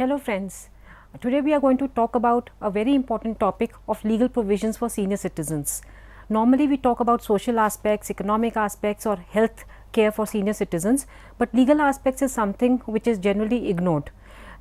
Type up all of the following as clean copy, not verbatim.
Hello friends, today we are going to talk about a very important topic of legal provisions for senior citizens. Normally we talk about social aspects, economic aspects or health care for senior citizens, but legal aspects is something which is generally ignored.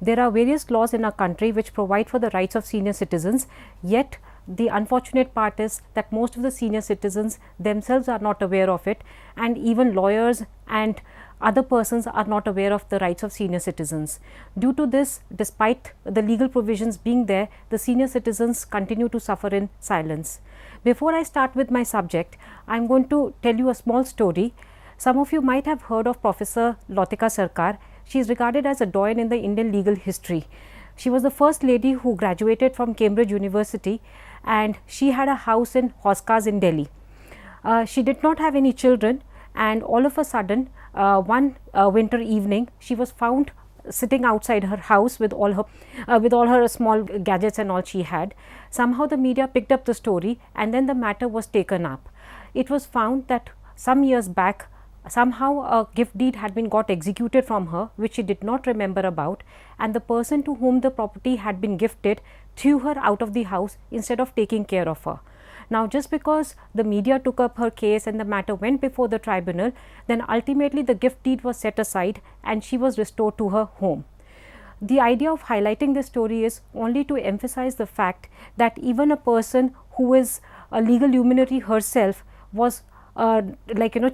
There are various laws in our country which provide for the rights of senior citizens, yet the unfortunate part is that most of the senior citizens themselves are not aware of it, and even lawyers and other persons are not aware of the rights of senior citizens. Due to this, despite the legal provisions being there, the senior citizens continue to suffer in silence. Before I start with my subject, I am going to tell you a small story. Some of you might have heard of Professor Lautika Sarkar. She is regarded as a doyen in the Indian legal history. She was the first lady who graduated from Cambridge University, and she had a house in Hoskas in Delhi. She did not have any children, and all of a sudden one winter evening she was found sitting outside her house with all her small gadgets and all she had. Somehow the media picked up the story, and then the matter was taken up. It was found that some years back somehow a gift deed had been got executed from her which she did not remember about, and the person to whom the property had been gifted threw her out of the house instead of taking care of her. Now, just because the media took up her case and the matter went before the tribunal, then ultimately the gift deed was set aside and she was restored to her home. The idea of highlighting this story is only to emphasize the fact that even a person who is a legal luminary herself was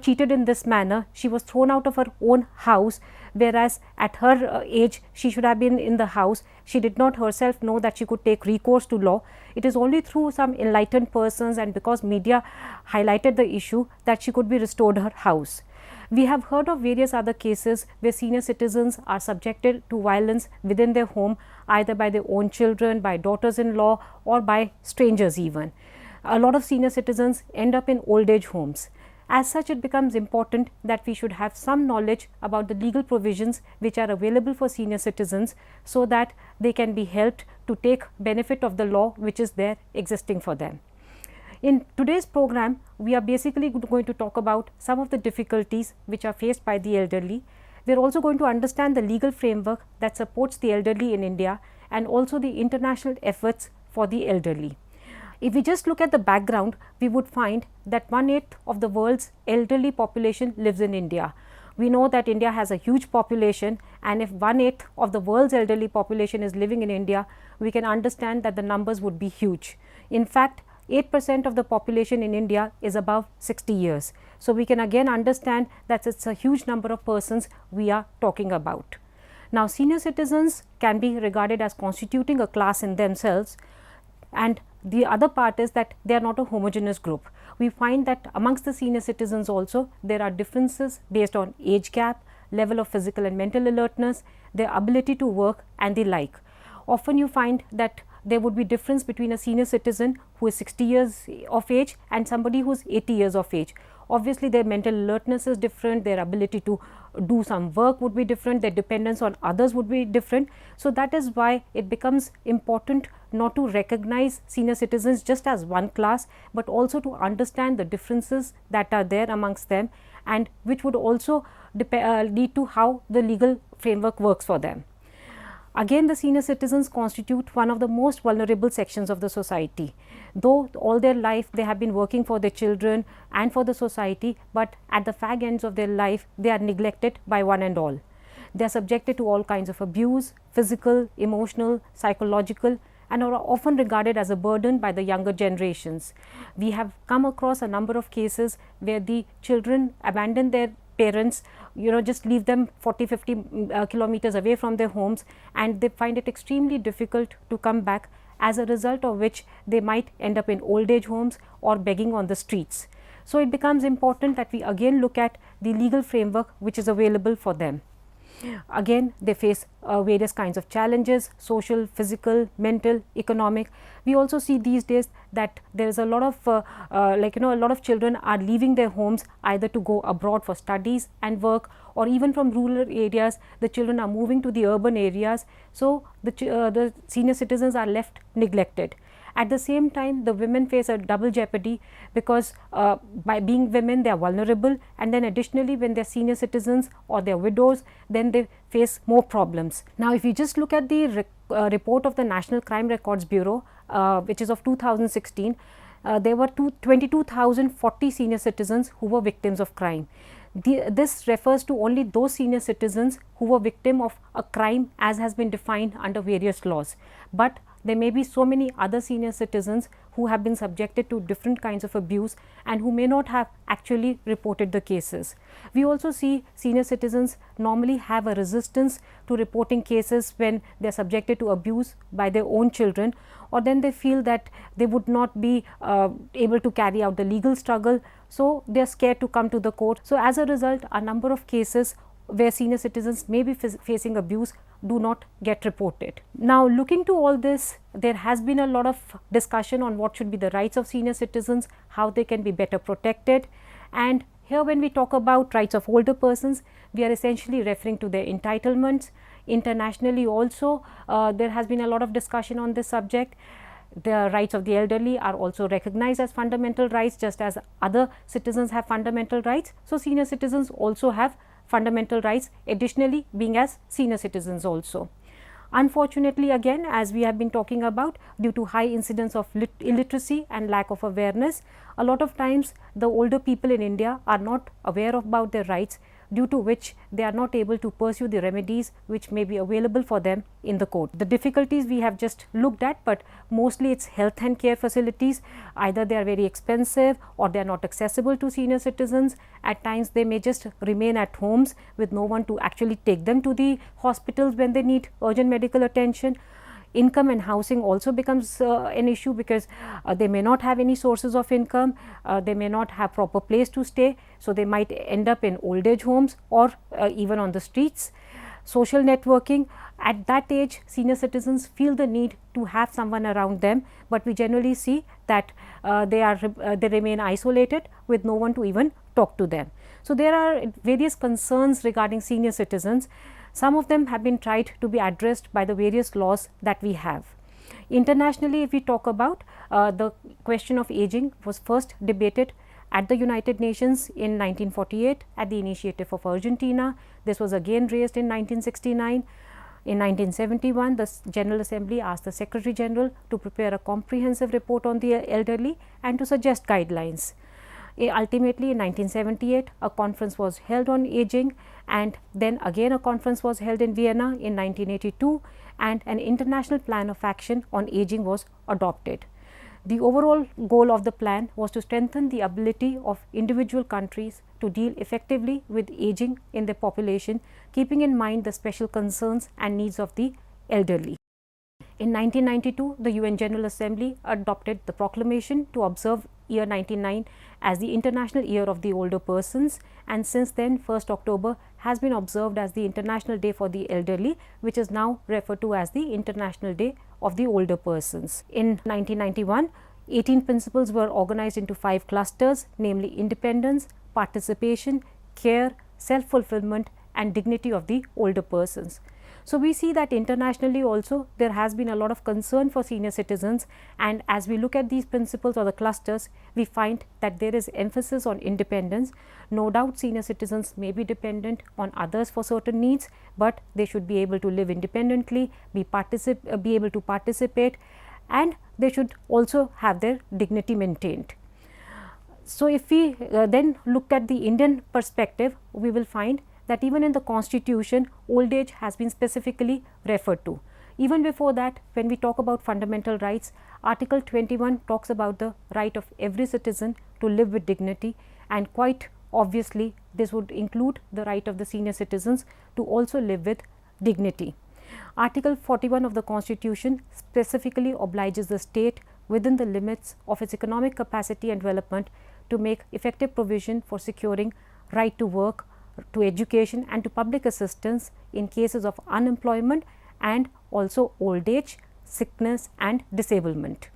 cheated in this manner. She was thrown out of her own house, whereas at her age she should have been in the house. She did not herself know that she could take recourse to law. It is only through some enlightened persons and because media highlighted the issue that she could be restored her house. We have heard of various other cases where senior citizens are subjected to violence within their home, either by their own children, by daughters-in-law or by strangers even. A lot of senior citizens end up in old age homes. As such, it becomes important that we should have some knowledge about the legal provisions which are available for senior citizens so that they can be helped to take benefit of the law which is there existing for them. In today's program, we are basically going to talk about some of the difficulties which are faced by the elderly. We are also going to understand the legal framework that supports the elderly in India and also the international efforts for the elderly. If we just look at the background, we would find that 1/8 of the world's elderly population lives in India. We know that India has a huge population, and if 1/8 of the world's elderly population is living in India, we can understand that the numbers would be huge. In fact, 8% of the population in India is above 60 years. So we can again understand that it's a huge number of persons we are talking about. Now, senior citizens can be regarded as constituting a class in themselves, and the other part is that they are not a homogeneous group. We find that amongst the senior citizens also there are differences based on age gap, level of physical and mental alertness, their ability to work and the like. Often you find that there would be difference between a senior citizen who is 60 years of age and somebody who is 80 years of age. Obviously, their mental alertness is different, their ability to do some work would be different, their dependence on others would be different. So that is why it becomes important not to recognize senior citizens just as one class, but also to understand the differences that are there amongst them, and which would also lead to how the legal framework works for them. Again, the senior citizens constitute one of the most vulnerable sections of the society. Though all their life they have been working for their children and for the society, but at the fag ends of their life they are neglected by one and all. They are subjected to all kinds of abuse, physical, emotional, psychological, and are often regarded as a burden by the younger generations. We have come across a number of cases where the children abandon their parents, just leave them 40-50 kilometers away from their homes, and they find it extremely difficult to come back, as a result of which they might end up in old age homes or begging on the streets. So it becomes important that we again look at the legal framework which is available for them. Again, they face various kinds of challenges: social, physical, mental, economic. We also see these days that there is a lot of a lot of children are leaving their homes either to go abroad for studies and work, or even from rural areas the children are moving to the urban areas. So the senior citizens are left neglected. At the same time, the women face a double jeopardy because by being women they are vulnerable, and then additionally when they are senior citizens or they are widows, then they face more problems. Now, if you just look at the report of the National Crime Records Bureau, which is of 2016, there were 22,040 senior citizens who were victims of crime. This refers to only those senior citizens who were victim of a crime as has been defined under various laws, but there may be so many other senior citizens who have been subjected to different kinds of abuse and who may not have actually reported the cases. We also see senior citizens normally have a resistance to reporting cases when they are subjected to abuse by their own children, or then they feel that they would not be able to carry out the legal struggle, so they are scared to come to the court. So, as a result, a number of cases where senior citizens may be facing abuse do not get reported. Now, looking to all this, there has been a lot of discussion on what should be the rights of senior citizens, how they can be better protected, and here when we talk about rights of older persons, we are essentially referring to their entitlements. Internationally also, there has been a lot of discussion on this subject. The rights of the elderly are also recognized as fundamental rights, just as other citizens have fundamental rights. So, senior citizens also have fundamental rights, additionally being as senior citizens also. Unfortunately, again, as we have been talking about, due to high incidence of illiteracy and lack of awareness, a lot of times the older people in India are not aware about their rights, due to which they are not able to pursue the remedies which may be available for them in the court. The difficulties we have just looked at, but mostly it's health and care facilities. Either they are very expensive or they are not accessible to senior citizens. At times they may just remain at homes with no one to actually take them to the hospitals when they need urgent medical attention. Income and housing also becomes an issue because they may not have any sources of income, they may not have proper place to stay, so they might end up in old age homes or even on the streets. Social networking, at that age senior citizens feel the need to have someone around them, but we generally see that they remain isolated with no one to even talk to them. So, there are various concerns regarding senior citizens. Some of them have been tried to be addressed by the various laws that we have. Internationally, if we talk about the question of aging was first debated at the United Nations in 1948 at the initiative of Argentina. This was again raised in 1969. In 1971, the General Assembly asked the Secretary General to prepare a comprehensive report on the elderly and to suggest guidelines. Ultimately, in 1978, a conference was held on aging, and then again a conference was held in Vienna in 1982, and an international plan of action on aging was adopted. The overall goal of the plan was to strengthen the ability of individual countries to deal effectively with aging in their population, keeping in mind the special concerns and needs of the elderly. In 1992, the UN General Assembly adopted the proclamation to observe year 99 as the International Year of the Older Persons, and since then 1st October has been observed as the International Day for the Elderly, which is now referred to as the International Day of the Older Persons. In 1991, 18 principles were organized into 5 clusters, namely independence, participation, care, self-fulfillment and dignity of the older persons. So, we see that internationally also there has been a lot of concern for senior citizens, and as we look at these principles or the clusters, we find that there is emphasis on independence. No doubt senior citizens may be dependent on others for certain needs, but they should be able to live independently, be able to participate, and they should also have their dignity maintained. So, if we then look at the Indian perspective, we will find that even in the constitution, old age has been specifically referred to. Even before that, when we talk about fundamental rights, Article 21 talks about the right of every citizen to live with dignity, and quite obviously this would include the right of the senior citizens to also live with dignity. Article 41 of the constitution specifically obliges the state within the limits of its economic capacity and development to make effective provision for securing right to work, to education and to public assistance in cases of unemployment and also old age, sickness and disablement.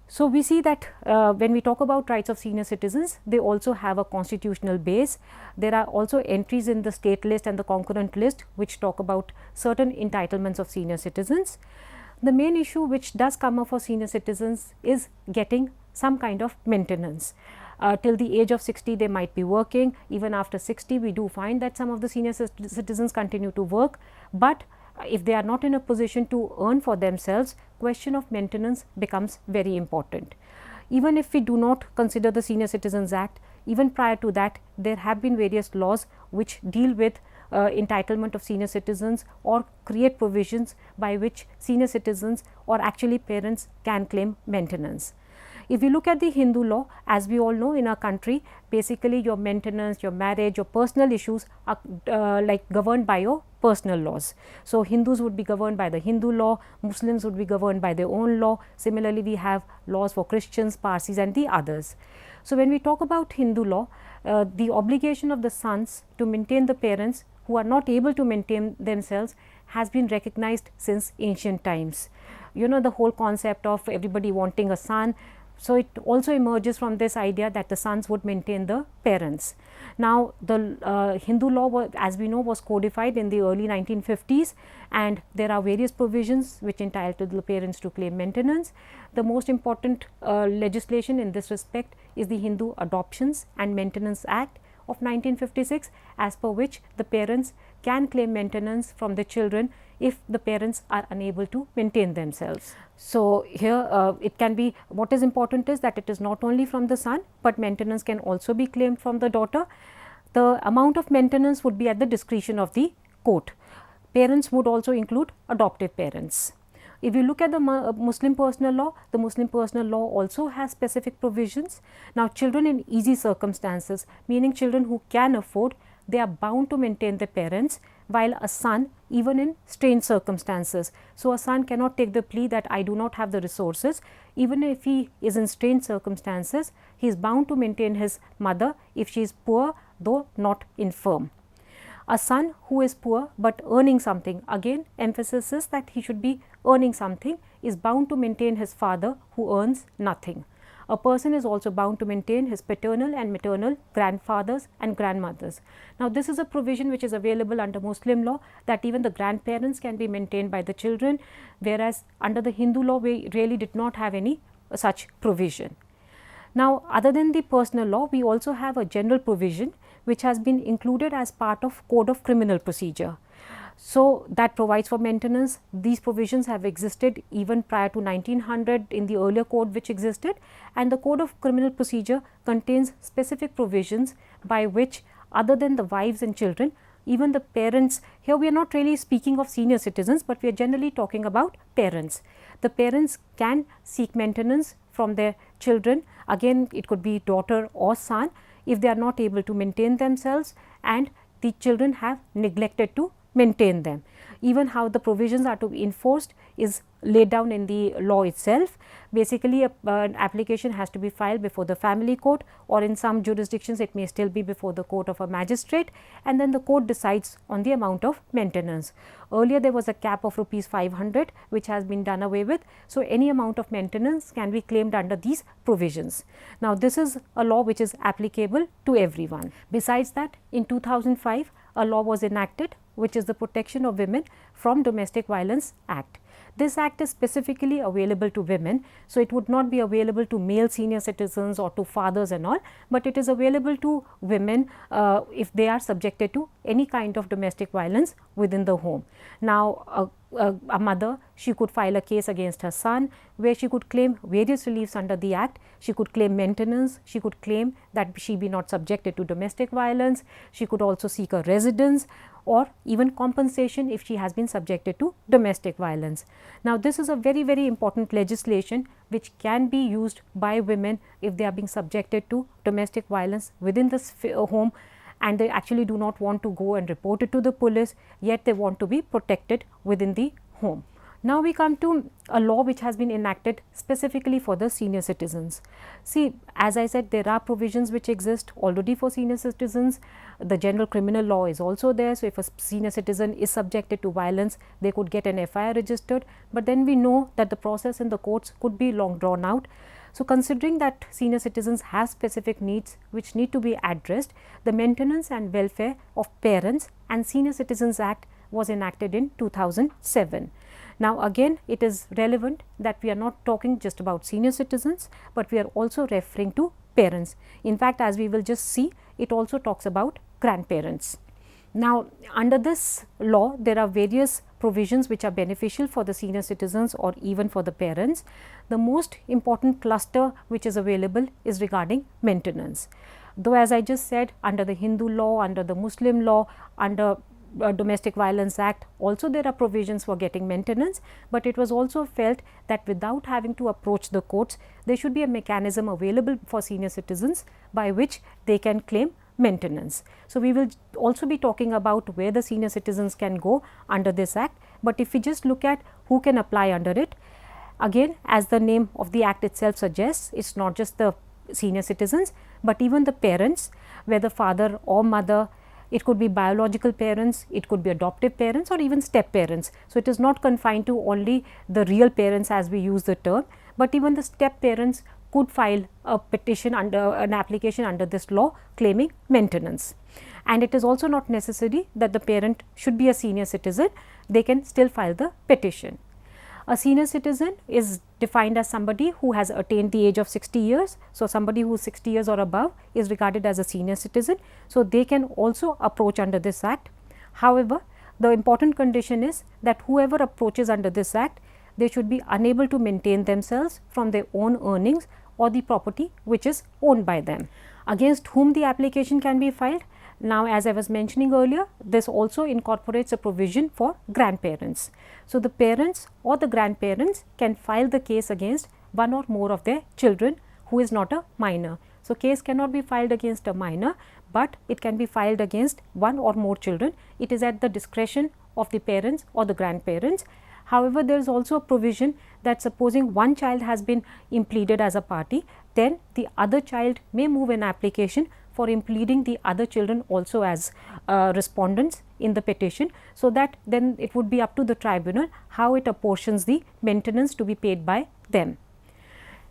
So, we see that when we talk about rights of senior citizens, they also have a constitutional base. There are also entries in the state list and the concurrent list which talk about certain entitlements of senior citizens. The main issue which does come up for senior citizens is getting some kind of maintenance. Till the age of 60 they might be working. Even after 60 we do find that some of the senior citizens continue to work, but if they are not in a position to earn for themselves, question of maintenance becomes very important. Even if we do not consider the Senior Citizens Act, even prior to that there have been various laws which deal with entitlement of senior citizens or create provisions by which senior citizens or actually parents can claim maintenance. If we look at the Hindu law, as we all know in our country, basically your maintenance, your marriage, your personal issues are like governed by your personal laws. So, Hindus would be governed by the Hindu law, Muslims would be governed by their own law. Similarly, we have laws for Christians, Parsis and the others. So, when we talk about Hindu law, the obligation of the sons to maintain the parents who are not able to maintain themselves has been recognized since ancient times. You know, the whole concept of everybody wanting a son. So, it also emerges from this idea that the sons would maintain the parents. Now, the Hindu law as we know was codified in the early 1950s, and there are various provisions which entitle the parents to claim maintenance. The most important legislation in this respect is the Hindu Adoptions and Maintenance Act of 1956, as per which the parents can claim maintenance from the children if the parents are unable to maintain themselves. So, here it can be, what is important is that it is not only from the son, but maintenance can also be claimed from the daughter. The amount of maintenance would be at the discretion of the court. Parents would also include adoptive parents. If you look at the Muslim personal law, the Muslim personal law also has specific provisions. Now, children in easy circumstances, meaning children who can afford, they are bound to maintain their parents, while a son even in strained circumstances. So, a son cannot take the plea that I do not have the resources. Even if he is in strained circumstances, he is bound to maintain his mother if she is poor though not infirm. A son who is poor but earning something, again emphasis is that he should be earning something, is bound to maintain his father who earns nothing. A person is also bound to maintain his paternal and maternal grandfathers and grandmothers. Now, this is a provision which is available under Muslim law, that even the grandparents can be maintained by the children, whereas under the Hindu law we really did not have any such provision. Now, other than the personal law, we also have a general provision which has been included as part of Code of Criminal Procedure. So, that provides for maintenance. These provisions have existed even prior to 1900 in the earlier code which existed, and the Code of Criminal Procedure contains specific provisions by which, other than the wives and children, even the parents, here we are not really speaking of senior citizens, but we are generally talking about parents. The parents can seek maintenance from their children, again it could be daughter or son, if they are not able to maintain themselves and the children have neglected to maintain them. Even how the provisions are to be enforced is laid down in the law itself. Basically, an application has to be filed before the family court, or in some jurisdictions it may still be before the court of a magistrate, and then the court decides on the amount of maintenance. Earlier there was a cap of ₹500 which has been done away with. So, any amount of maintenance can be claimed under these provisions. Now, this is a law which is applicable to everyone. Besides that, in 2005 a law was enacted which is the Protection of Women from Domestic Violence Act. This act is specifically available to women, so it would not be available to male senior citizens or to fathers and all, but it is available to women if they are subjected to any kind of domestic violence within the home. Now, a mother, she could file a case against her son where she could claim various reliefs under the act. She could claim maintenance, she could claim that she be not subjected to domestic violence, she could also seek a residence or even compensation if she has been subjected to domestic violence. Now, this is a very, very important legislation which can be used by women if they are being subjected to domestic violence within the home, and they actually do not want to go and report it to the police, yet they want to be protected within the home. Now, we come to a law which has been enacted specifically for the senior citizens. See, as I said, there are provisions which exist already for senior citizens. The general criminal law is also there. So, if a senior citizen is subjected to violence, they could get an FIR registered, but then we know that the process in the courts could be long drawn out. So, considering that senior citizens have specific needs which need to be addressed, the Maintenance and Welfare of Parents and Senior Citizens Act was enacted in 2007. Now again, it is relevant that we are not talking just about senior citizens, but we are also referring to parents. In fact, as we will just see, it also talks about grandparents. Now, under this law, there are various provisions which are beneficial for the senior citizens or even for the parents. The most important cluster which is available is regarding maintenance. Though as I just said, under the Hindu law, under the Muslim law, under Domestic Violence Act, also there are provisions for getting maintenance, but it was also felt that without having to approach the courts, there should be a mechanism available for senior citizens by which they can claim maintenance. So, we will also be talking about where the senior citizens can go under this act, but if we just look at who can apply under it, again as the name of the act itself suggests, it is not just the senior citizens, but even the parents, whether father or mother. It could be biological parents, it could be adoptive parents or even step parents. So, it is not confined to only the real parents as we use the term, but even the step parents could file a petition under an application under this law claiming maintenance. And it is also not necessary that the parent should be a senior citizen, they can still file the petition. A senior citizen is defined as somebody who has attained the age of 60 years. So, somebody who is 60 years or above is regarded as a senior citizen. So, they can also approach under this act. However, the important condition is that whoever approaches under this act, they should be unable to maintain themselves from their own earnings or the property which is owned by them. Against whom the application can be filed? Now, as I was mentioning earlier, this also incorporates a provision for grandparents. So, the parents or the grandparents can file the case against one or more of their children who is not a minor. So, case cannot be filed against a minor, but it can be filed against one or more children. It is at the discretion of the parents or the grandparents. However, there is also a provision that supposing one child has been impleaded as a party, then the other child may move an application for impleading the other children also as respondents in the petition. So, that then it would be up to the tribunal how it apportions the maintenance to be paid by them.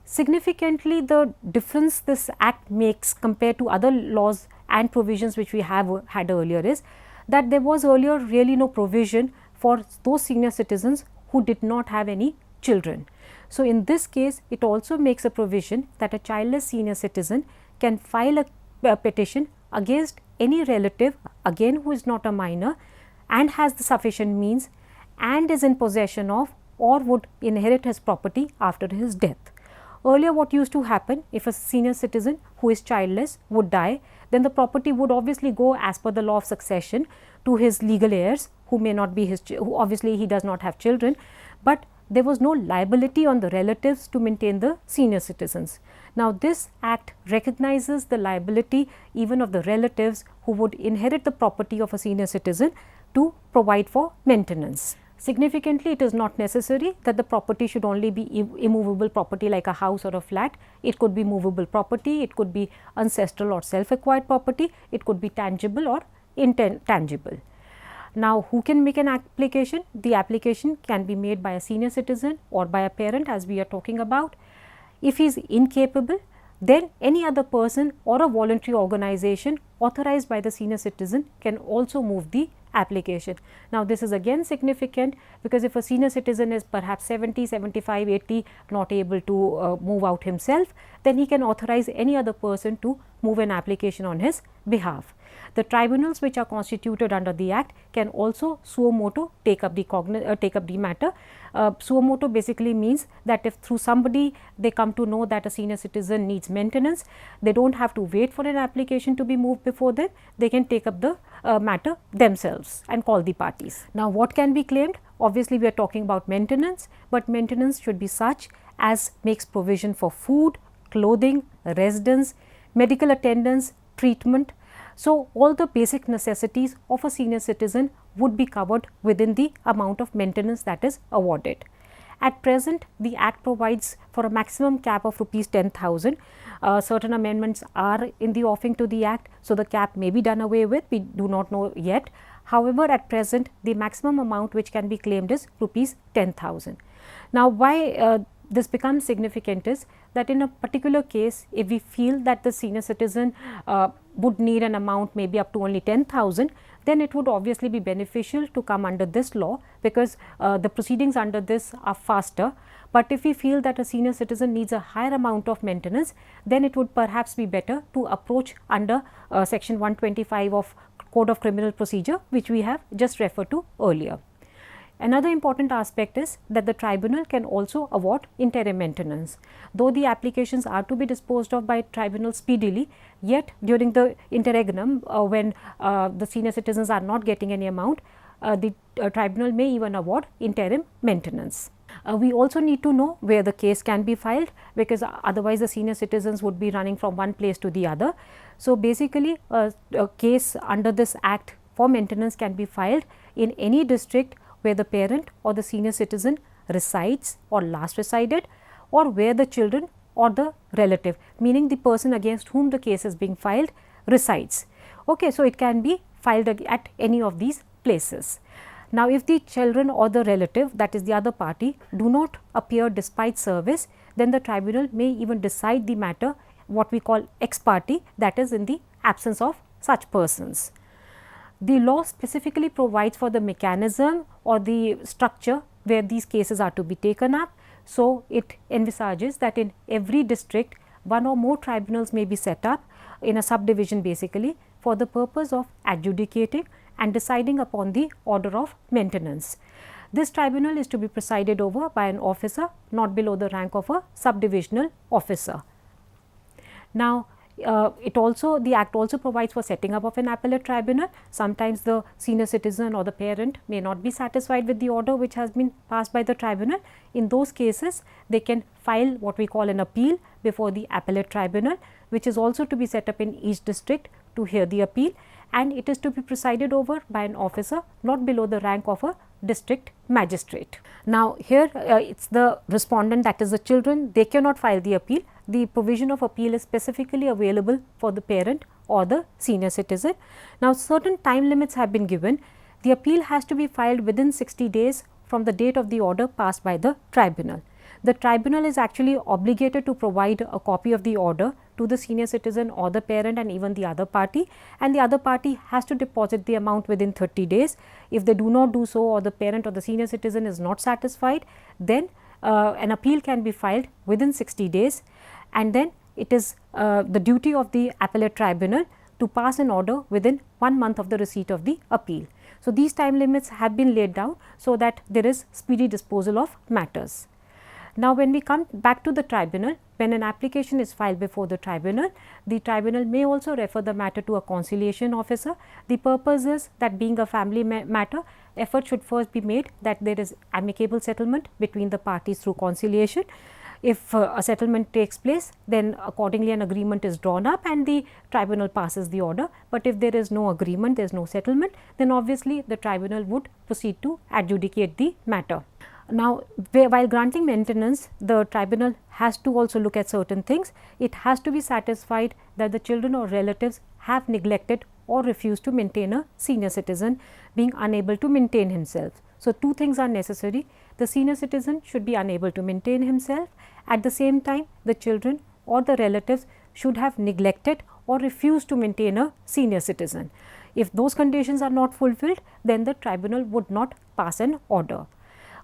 Significantly, the difference this act makes compared to other laws and provisions which we have had earlier is that there was earlier really no provision for those senior citizens who did not have any children. So, in this case, it also makes a provision that a childless senior citizen can file a petition against any relative, again who is not a minor and has the sufficient means and is in possession of or would inherit his property after his death. Earlier, what used to happen, if a senior citizen who is childless would die, then the property would obviously go as per the law of succession to his legal heirs who may not be his, who obviously he does not have children, but there was no liability on the relatives to maintain the senior citizens. Now, this act recognizes the liability even of the relatives who would inherit the property of a senior citizen to provide for maintenance. Significantly, it is not necessary that the property should only be immovable property like a house or a flat. It could be movable property, it could be ancestral or self-acquired property, it could be tangible or intangible. Now, who can make an application? The application can be made by a senior citizen or by a parent, as we are talking about. If he is incapable, then any other person or a voluntary organization authorized by the senior citizen can also move the application. Now, this is again significant because if a senior citizen is perhaps 70, 75, 80 not able to move out himself, then he can authorize any other person to move an application on his behalf. The tribunals which are constituted under the Act can also suo moto take up the matter. Suo moto basically means that if through somebody they come to know that a senior citizen needs maintenance, they do not have to wait for an application to be moved before them, they can take up the matter themselves and call the parties. Now, what can be claimed? Obviously, we are talking about maintenance, but maintenance should be such as makes provision for food, clothing, residence, medical attendance, treatment. So, all the basic necessities of a senior citizen would be covered within the amount of maintenance that is awarded. At present, the Act provides for a maximum cap of rupees 10,000. Certain amendments are in the offing to the Act, so the cap may be done away with, we do not know yet. However, at present, the maximum amount which can be claimed is rupees 10,000. Now, why this becomes significant is that in a particular case, if we feel that the senior citizen would need an amount maybe up to only 10,000, then it would obviously be beneficial to come under this law, because the proceedings under this are faster. But if we feel that a senior citizen needs a higher amount of maintenance, then it would perhaps be better to approach under section 125 of Code of Criminal Procedure, which we have just referred to earlier. Another important aspect is that the tribunal can also award interim maintenance. Though the applications are to be disposed of by tribunal speedily, yet during the interregnum, when the senior citizens are not getting any amount, the tribunal may even award interim maintenance. We also need to know where the case can be filed, because otherwise the senior citizens would be running from one place to the other. So, basically a case under this act for maintenance can be filed in any district where the parent or the senior citizen resides or last resided, or where the children or the relative, meaning the person against whom the case is being filed, resides. Okay, so it can be filed at any of these places. Now, if the children or the relative, that is the other party, do not appear despite service, then the tribunal may even decide the matter, what we call ex parte, that is in the absence of such persons. The law specifically provides for the mechanism or the structure where these cases are to be taken up. So, it envisages that in every district one or more tribunals may be set up in a subdivision, basically for the purpose of adjudicating and deciding upon the order of maintenance. This tribunal is to be presided over by an officer not below the rank of a subdivisional officer. Now, the act also provides for setting up of an appellate tribunal. Sometimes the senior citizen or the parent may not be satisfied with the order which has been passed by the tribunal. In those cases, they can file what we call an appeal before the appellate tribunal, which is also to be set up in each district to hear the appeal, and it is to be presided over by an officer not below the rank of a district magistrate. Now, here it is the respondent, that is the children, they cannot file the appeal. The provision of appeal is specifically available for the parent or the senior citizen. Now, certain time limits have been given. The appeal has to be filed within 60 days from the date of the order passed by the tribunal. The tribunal is actually obligated to provide a copy of the order to the senior citizen or the parent and even the other party, and the other party has to deposit the amount within 30 days. If they do not do so, or the parent or the senior citizen is not satisfied, then an appeal can be filed within 60 days, and then it is the duty of the appellate tribunal to pass an order within 1 month of the receipt of the appeal. So, these time limits have been laid down so that there is speedy disposal of matters. Now, when we come back to the tribunal, when an application is filed before the tribunal may also refer the matter to a conciliation officer. The purpose is that, being a family matter, effort should first be made that there is amicable settlement between the parties through conciliation. If a settlement takes place, then accordingly an agreement is drawn up and the tribunal passes the order. But if there is no agreement, there is no settlement, then obviously the tribunal would proceed to adjudicate the matter. Now, while granting maintenance, the tribunal has to also look at certain things. It has to be satisfied that the children or relatives have neglected or refused to maintain a senior citizen, being unable to maintain himself. So, two things are necessary. The senior citizen should be unable to maintain himself. At the same time, the children or the relatives should have neglected or refused to maintain a senior citizen. If those conditions are not fulfilled, then the tribunal would not pass an order.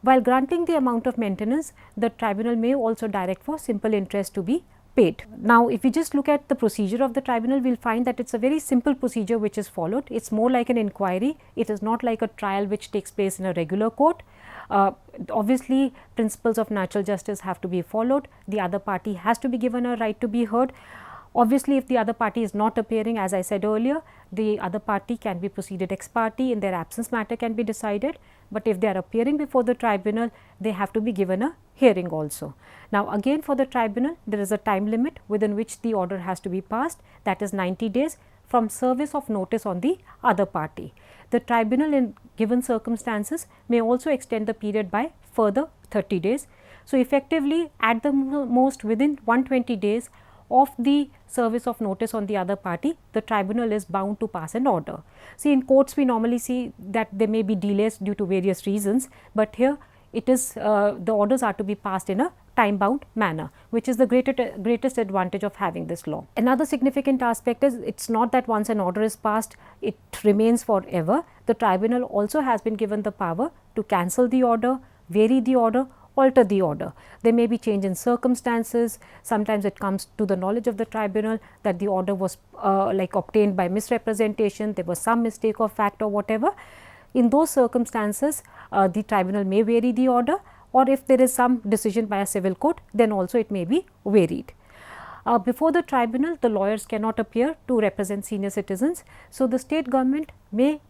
While granting the amount of maintenance, the tribunal may also direct for simple interest to be paid. Now, if we just look at the procedure of the tribunal, we will find that it is a very simple procedure which is followed. It is more like an inquiry. It is not like a trial which takes place in a regular court. Obviously, principles of natural justice have to be followed. The other party has to be given a right to be heard. Obviously, if the other party is not appearing, as I said earlier, the other party can be proceeded ex parte. In their absence, matter can be decided. But if they are appearing before the tribunal, they have to be given a hearing also. Now, again for the tribunal, there is a time limit within which the order has to be passed, that is 90 days from service of notice on the other party. The tribunal, in given circumstances, may also extend the period by further 30 days. So, effectively at the most within 120 days of the service of notice on the other party, the tribunal is bound to pass an order. See, in courts we normally see that there may be delays due to various reasons, but here it is the orders are to be passed in a time bound manner, which is the greatest advantage of having this law. Another significant aspect is it's not that once an order is passed, it remains forever. The tribunal also has been given the power to cancel the order, vary the order, alter the order. There may be change in circumstances. Sometimes it comes to the knowledge of the tribunal that the order was obtained by misrepresentation, there was some mistake of fact or whatever. In those circumstances, the tribunal may vary the order, or if there is some decision by a civil court, then also it may be varied. Before the tribunal, the lawyers cannot appear to represent senior citizens. So, the state government may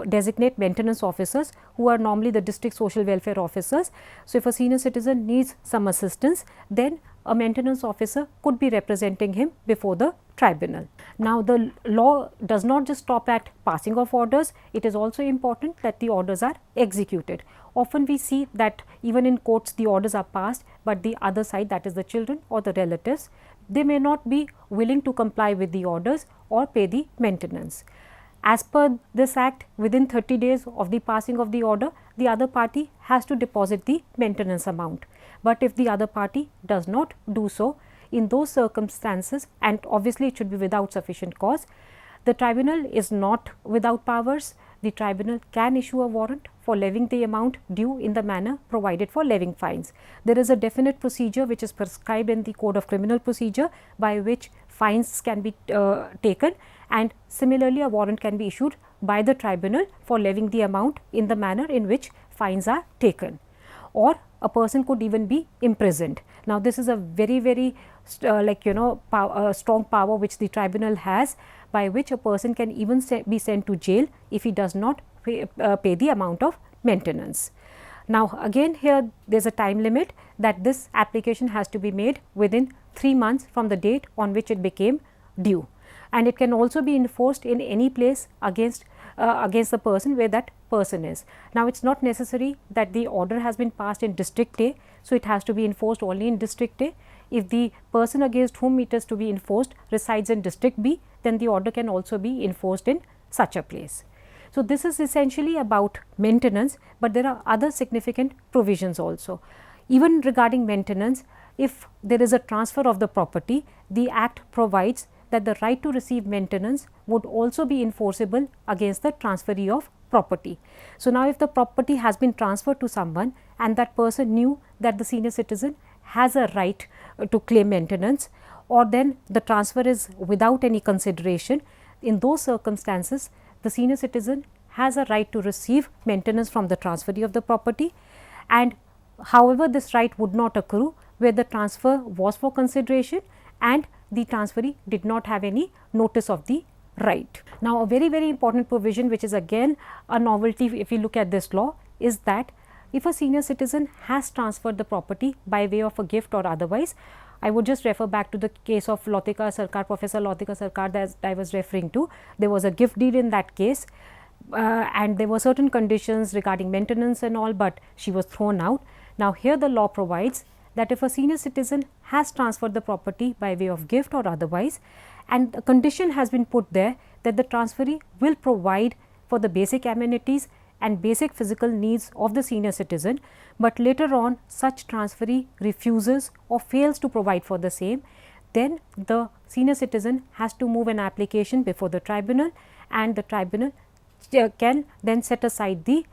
designate maintenance officers who are normally the district social welfare officers. So, if a senior citizen needs some assistance, then a maintenance officer could be representing him before the tribunal. Now, the law does not just stop at passing of orders, it is also important that the orders are executed. Often we see that even in courts the orders are passed, but the other side, that is the children or the relatives, they may not be willing to comply with the orders or pay the maintenance. As per this act, within 30 days of the passing of the order, the other party has to deposit the maintenance amount. But if the other party does not do so, in those circumstances, and obviously it should be without sufficient cause, the tribunal is not without powers. The tribunal can issue a warrant for levying the amount due in the manner provided for levying fines. There is a definite procedure which is prescribed in the Code of Criminal Procedure by which fines can be taken, and similarly a warrant can be issued by the tribunal for levying the amount in the manner in which fines are taken, or a person could even be imprisoned. Now, this is a very strong power which the tribunal has, by which a person can even be sent to jail if he does not pay the amount of maintenance. Now, again here there is a time limit that this application has to be made within 3 months from the date on which it became due, and it can also be enforced in any place against the person where that person is. Now, it is not necessary that the order has been passed in district A, so it has to be enforced only in district A. If the person against whom it is to be enforced resides in district B, then the order can also be enforced in such a place. So, this is essentially about maintenance, but there are other significant provisions also. Even regarding maintenance, if there is a transfer of the property, the Act provides that the right to receive maintenance would also be enforceable against the transferee of property. So, now if the property has been transferred to someone and that person knew that the senior citizen has a right to claim maintenance, or then the transfer is without any consideration, in those circumstances the senior citizen has a right to receive maintenance from the transferee of the property, and however this right would not accrue where the transfer was for consideration and the transferee did not have any notice of the right. Now, a very important provision which is again a novelty if you look at this law is that if a senior citizen has transferred the property by way of a gift or otherwise, I would just refer back to the case of Lautika Sarkar, Professor Lautika Sarkar that I was referring to. There was a gift deed in that case, and there were certain conditions regarding maintenance and all, but she was thrown out. Now, here the law provides that if a senior citizen has transferred the property by way of gift or otherwise, and a condition has been put there that the transferee will provide for the basic amenities and basic physical needs of the senior citizen, but later on such transferee refuses or fails to provide for the same, then the senior citizen has to move an application before the tribunal, and the tribunal can then set aside the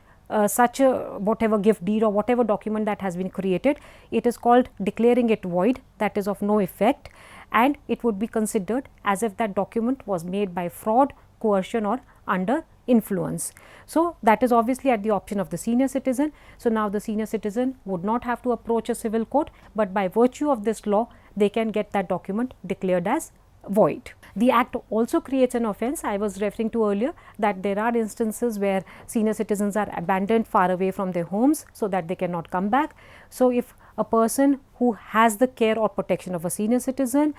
whatever gift deed or whatever document that has been created. It is called declaring it void, that is of no effect, and it would be considered as if that document was made by fraud, coercion or under influence. So, that is obviously at the option of the senior citizen. So, now the senior citizen would not have to approach a civil court, but by virtue of this law they can get that document declared as void. The Act also creates an offence. I was referring to earlier that there are instances where senior citizens are abandoned far away from their homes so that they cannot come back. So, if a person who has the care or protection of a senior citizen,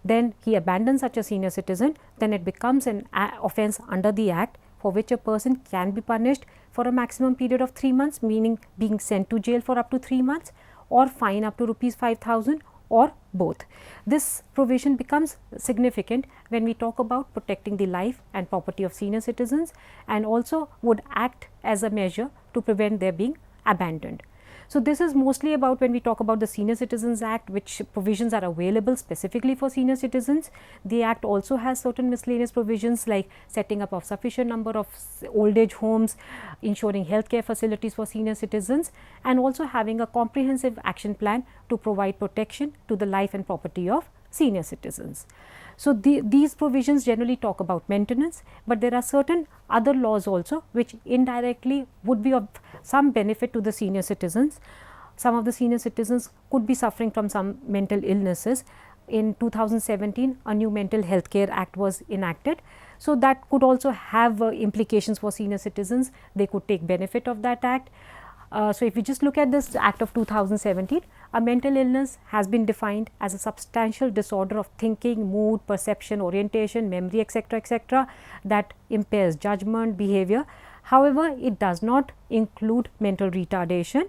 then he abandons such a senior citizen, then it becomes an offence under the Act for which a person can be punished for a maximum period of 3 months, meaning being sent to jail for up to 3 months or fine up to ₹5,000 or both. This provision becomes significant when we talk about protecting the life and property of senior citizens, and also would act as a measure to prevent their being abandoned. So this is mostly about when we talk about the Senior Citizens Act, which provisions are available specifically for senior citizens. The Act also has certain miscellaneous provisions like setting up of sufficient number of old age homes, ensuring healthcare facilities for senior citizens, and also having a comprehensive action plan to provide protection to the life and property of senior citizens. So these provisions generally talk about maintenance, but there are certain other laws also which indirectly would be of some benefit to the senior citizens. Some of the senior citizens could be suffering from some mental illnesses. In 2017, a new Mental Health Care Act was enacted. So that could also have implications for senior citizens. They could take benefit of that act. So if we just look at this Act of 2017, a mental illness has been defined as a substantial disorder of thinking, mood, perception, orientation, memory, etc., that impairs judgment, behavior. However, it does not include mental retardation.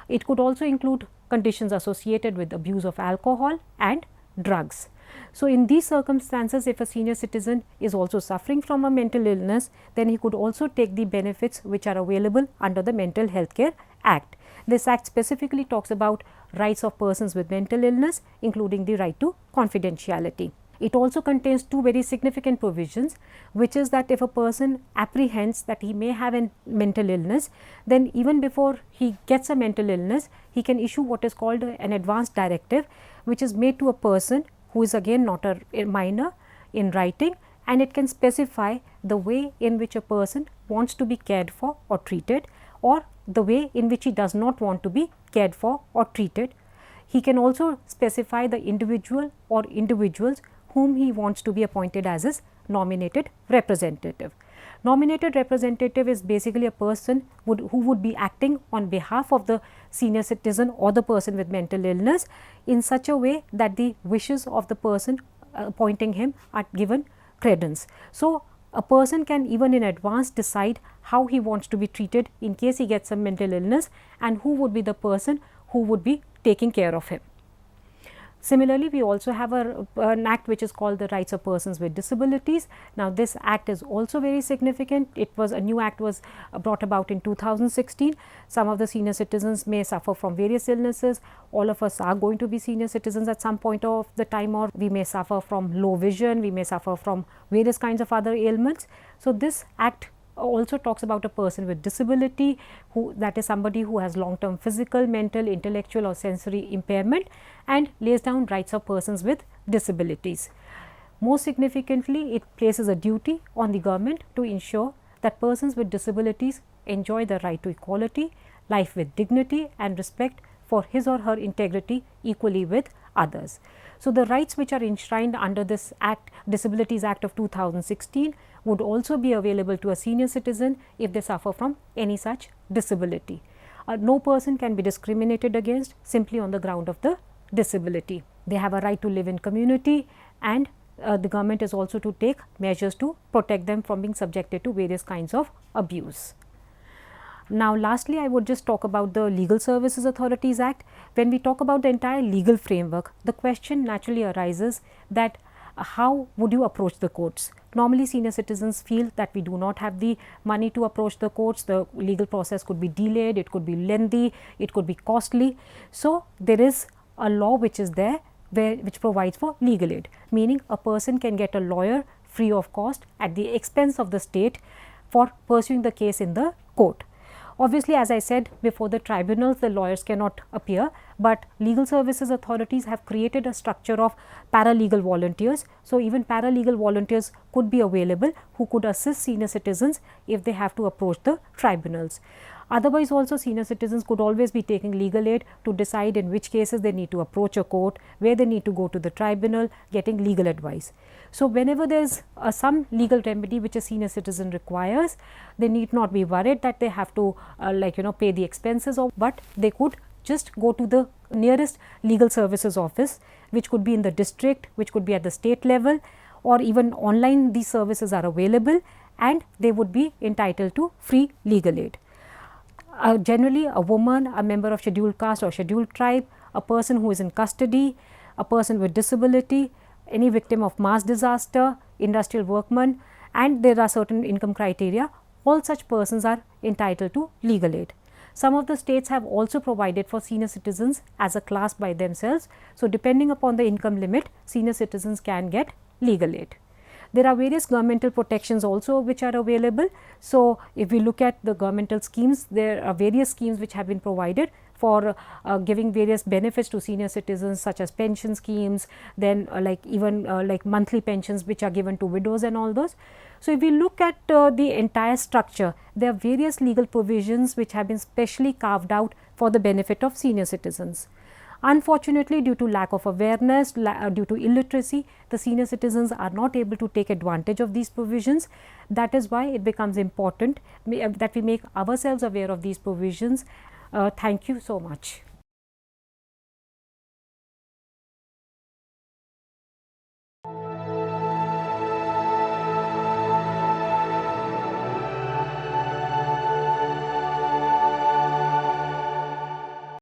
It could also include conditions associated with abuse of alcohol and drugs. So in these circumstances, if a senior citizen is also suffering from a mental illness, then he could also take the benefits which are available under the Mental Health Care Act. This act specifically talks about rights of persons with mental illness, including the right to confidentiality. It also contains two very significant provisions, which is that if a person apprehends that he may have a mental illness, then even before he gets a mental illness, he can issue what is called an advance directive, which is made to a person who is again not a minor in writing, and it can specify the way in which a person wants to be cared for or treated, or the way in which he does not want to be cared for or treated. He can also specify the individual or individuals whom he wants to be appointed as his nominated representative. Nominated representative is basically a person who would be acting on behalf of the senior citizen or the person with mental illness in such a way that the wishes of the person appointing him are given credence. So a person can even in advance decide how he wants to be treated in case he gets some mental illness, and who would be the person who would be taking care of him. Similarly, we also have an act which is called the Rights of Persons with Disabilities. Now, this act is also very significant. A new act was brought about in 2016. Some of the senior citizens may suffer from various illnesses. All of us are going to be senior citizens at some point of the time, or we may suffer from low vision, we may suffer from various kinds of other ailments. So, this act also talks about a person with disability, that is somebody who has long term physical, mental, intellectual or sensory impairment, and lays down rights of persons with disabilities. Most significantly, it places a duty on the government to ensure that persons with disabilities enjoy the right to equality, life with dignity and respect for his or her integrity equally with others. So, the rights which are enshrined under this Act, Disabilities Act of 2016, would also be available to a senior citizen if they suffer from any such disability. No person can be discriminated against simply on the ground of the disability. They have a right to live in community, and the government is also to take measures to protect them from being subjected to various kinds of abuse. Now, lastly, I would just talk about the Legal Services Authorities Act. When we talk about the entire legal framework, the question naturally arises that how would you approach the courts? Normally, senior citizens feel that we do not have the money to approach the courts. The legal process could be delayed, it could be lengthy, it could be costly. So, there is a law which is there which provides for legal aid, meaning a person can get a lawyer free of cost at the expense of the state for pursuing the case in the court. Obviously, as I said before, the tribunals, the lawyers cannot appear, but legal services authorities have created a structure of paralegal volunteers. So, even paralegal volunteers could be available who could assist senior citizens if they have to approach the tribunals. Otherwise, also senior citizens could always be taking legal aid to decide in which cases they need to approach a court, where they need to go to the tribunal, getting legal advice. So, whenever there is some legal remedy which a senior citizen requires, they need not be worried that they have to pay the expenses, but they could just go to the nearest legal services office, which could be in the district, which could be at the state level, or even online these services are available, and they would be entitled to free legal aid. Generally, a woman, a member of scheduled caste or scheduled tribe, a person who is in custody, a person with disability, any victim of mass disaster, industrial workman, and there are certain income criteria, all such persons are entitled to legal aid. Some of the states have also provided for senior citizens as a class by themselves. So, depending upon the income limit, senior citizens can get legal aid. There are various governmental protections also which are available. So, if we look at the governmental schemes, there are various schemes which have been provided for giving various benefits to senior citizens, such as pension schemes, then like monthly pensions which are given to widows and all those. So, if we look at the entire structure, there are various legal provisions which have been specially carved out for the benefit of senior citizens. Unfortunately, due to lack of awareness, due to illiteracy, the senior citizens are not able to take advantage of these provisions. That is why it becomes important that we make ourselves aware of these provisions. Thank you so much.